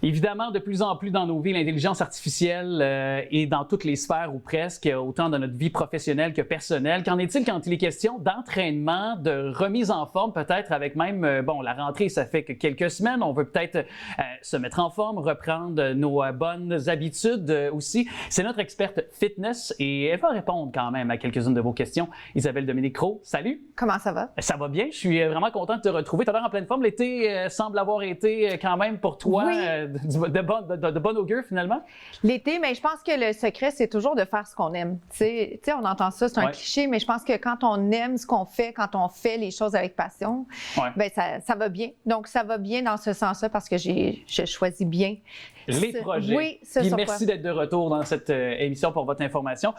Évidemment, de plus en plus dans nos vies, l'intelligence artificielle est dans toutes les sphères ou presque, autant dans notre vie professionnelle que personnelle. Qu'en est-il quand il est question d'entraînement, de remise en forme, peut-être avec même, la rentrée, ça fait que quelques semaines, on veut peut-être se mettre en forme, reprendre nos bonnes habitudes aussi. C'est notre experte fitness et elle va répondre quand même à quelques-unes de vos questions. Isabelle Dominique-Cros, salut! Comment ça va? Ça va bien, je suis vraiment content de te retrouver. Tu as l'air en pleine forme. L'été semble avoir été quand même pour toi... Oui. De bon augure, finalement? L'été, mais je pense que le secret, c'est toujours de faire ce qu'on aime. Tu sais, on entend ça, c'est un cliché, mais je pense que quand on aime ce qu'on fait, quand on fait les choses avec passion, ben ça va bien. Donc, ça va bien dans ce sens-là parce que je choisis bien les projets. Oui, Puis merci d'être de retour dans cette émission pour votre information.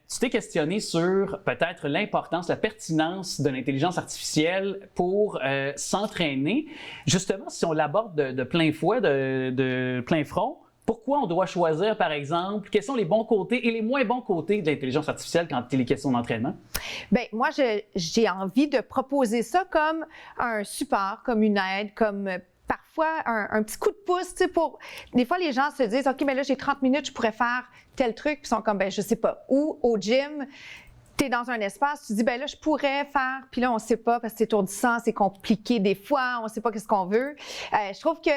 Tu t'es questionné sur peut-être l'importance, la pertinence de l'intelligence artificielle pour s'entraîner. Justement, si on l'aborde de plein fouet, de plein front, pourquoi on doit choisir, par exemple, quels sont les bons côtés et les moins bons côtés de l'intelligence artificielle quand il est question d'entraînement? Bien, moi, j'ai envie de proposer ça comme un support, comme une aide, comme parfois un petit coup de pouce, tu sais, pour... Des fois, les gens se disent, OK, mais là, j'ai 30 minutes, je pourrais faire tel truc, puis ils sont comme, ben je sais pas. Ou au gym, tu es dans un espace, tu dis, ben là, je pourrais faire, puis là, on sait pas, parce que c'est étourdissant, c'est compliqué des fois, on sait pas qu'est-ce qu'on veut. Je trouve que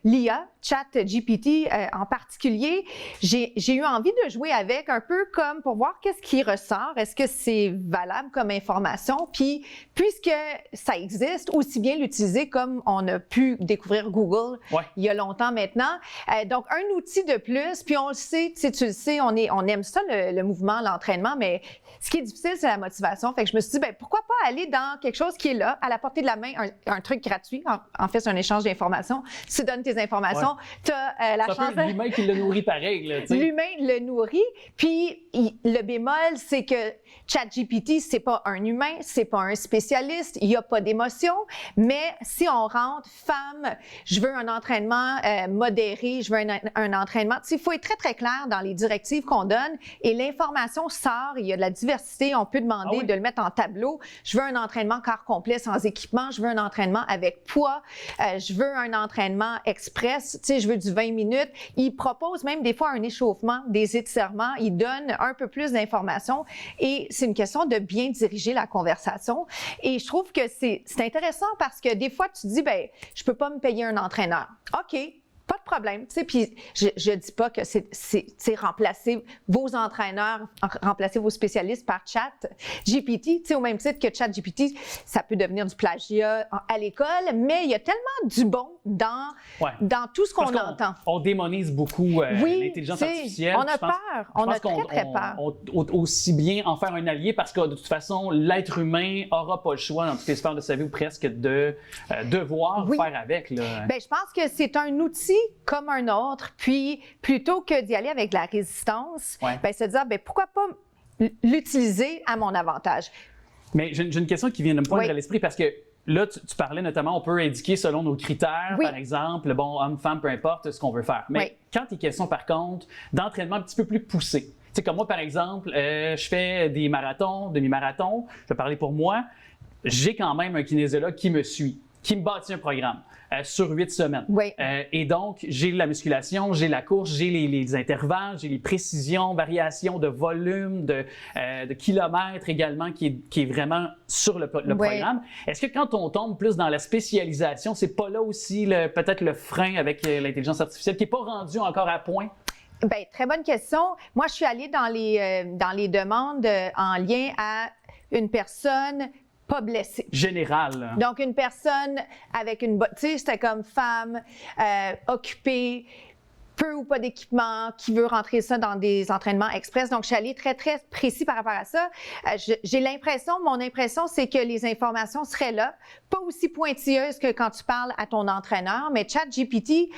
l'IA, ChatGPT en particulier, j'ai eu envie de jouer avec un peu comme pour voir qu'est-ce qui ressort. Est-ce que c'est valable comme information? Puis, puisque ça existe, aussi bien l'utiliser comme on a pu découvrir Google il y a longtemps maintenant. Donc, un outil de plus, puis on le sait, tu le sais, on aime ça, le mouvement, l'entraînement, mais ce qui est difficile, c'est la motivation. Fait que je me suis dit, ben pourquoi pas aller dans quelque chose qui est là, à la portée de la main, un truc gratuit. En fait, c'est un échange d'informations. Tu donnes tes informations, tu as la chance... C'est l'humain qui le nourrit pareil. Là, l'humain le nourrit. Puis, le bémol, c'est que ChatGPT, c'est pas un humain, c'est pas un spécialiste, il n'y a pas d'émotion. Mais si on rentre, femme, je veux un entraînement modéré, je veux un entraînement... Il faut être très, très clair dans les directives qu'on donne et l'information sort, il y a de la diversité, on peut demander de le mettre en tableau. Je veux un entraînement corps complet sans équipement, je veux un entraînement avec poids, je veux un entraînement express, tu sais, je veux du 20 minutes. Il propose même des fois un échauffement, des étirements, il donne un peu plus d'informations et c'est une question de bien diriger la conversation. Et je trouve que c'est intéressant parce que des fois, tu te dis, ben, je peux pas me payer un entraîneur. OK. Pas de problème, tu sais, puis je dis pas que c'est remplacer vos entraîneurs, remplacer vos spécialistes par ChatGPT, tu sais, au même titre que ChatGPT, ça peut devenir du plagiat à l'école, mais il y a tellement du bon dans tout ce qu'on entend. On démonise beaucoup l'intelligence artificielle. On a peur, on a très peur. Aussi bien en faire un allié parce que de toute façon, l'être humain n'aura pas le choix dans toutes les sphères de sa vie ou presque de devoir faire avec. Là. Bien, je pense que c'est un outil comme un autre, puis plutôt que d'y aller avec de la résistance, ben, se dire, ben, pourquoi pas l'utiliser à mon avantage? Mais j'ai une question qui vient de me poindre à l'esprit parce que là, tu parlais notamment, on peut indiquer selon nos critères, par exemple, bon, homme, femme, peu importe ce qu'on veut faire. Mais quand il est question, par contre, d'entraînement un petit peu plus poussé, tu sais, comme moi, par exemple, je fais des marathons, demi-marathons, je vais parler pour moi, j'ai quand même un kinésiologue qui me suit, qui me bâtit un programme sur 8 semaines. Et donc, j'ai la musculation, j'ai la course, j'ai les intervalles, j'ai les précisions, variations de volume, de kilomètres également qui est vraiment sur le programme. Est-ce que quand on tombe plus dans la spécialisation, c'est pas là aussi peut-être le frein avec l'intelligence artificielle qui n'est pas rendu encore à point? Bien, très bonne question. Moi, je suis allée dans les demandes en lien à une personne pas blessée. Général. Donc, une personne avec tu sais, c'était comme femme, occupée, peu ou pas d'équipement, qui veut rentrer ça dans des entraînements express. Donc, je suis allée très, très précis par rapport à ça. J'ai mon impression, c'est que les informations seraient là, pas aussi pointilleuses que quand tu parles à ton entraîneur, mais ChatGPT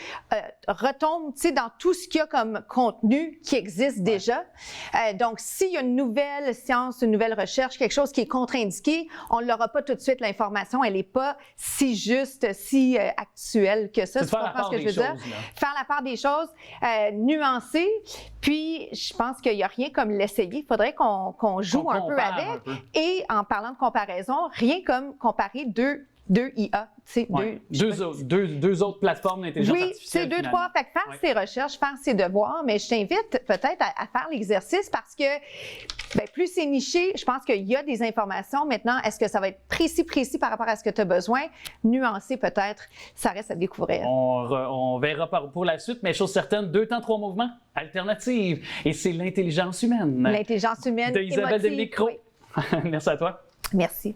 retombe, tu sais, dans tout ce qu'il y a comme contenu qui existe déjà. Donc, s'il y a une nouvelle science, une nouvelle recherche, quelque chose qui est contre-indiqué, on ne l'aura pas tout de suite, l'information. Elle n'est pas si juste, si actuelle que ça. Tu comprends ce que je veux dire? Faire la part des choses. Nuancé. Puis, je pense qu'il n'y a rien comme l'essayer. Il faudrait qu'on joue un peu avec. Et en parlant de comparaison, rien comme comparer deux 2 IA, tu sais, ouais. deux autres plateformes d'intelligence artificielle. Oui, c'est 2, 3. Fait que faire ses recherches, faire ses devoirs, mais je t'invite peut-être à faire l'exercice parce que plus c'est niché, je pense qu'il y a des informations. Maintenant, est-ce que ça va être précis par rapport à ce que tu as besoin? Nuancé peut-être, ça reste à découvrir. On verra pour la suite, mais chose certaine, 2 temps, 3 mouvements, alternative. Et c'est l'intelligence humaine. L'intelligence humaine de Isabelle Delmicro. Oui. Merci à toi. Merci.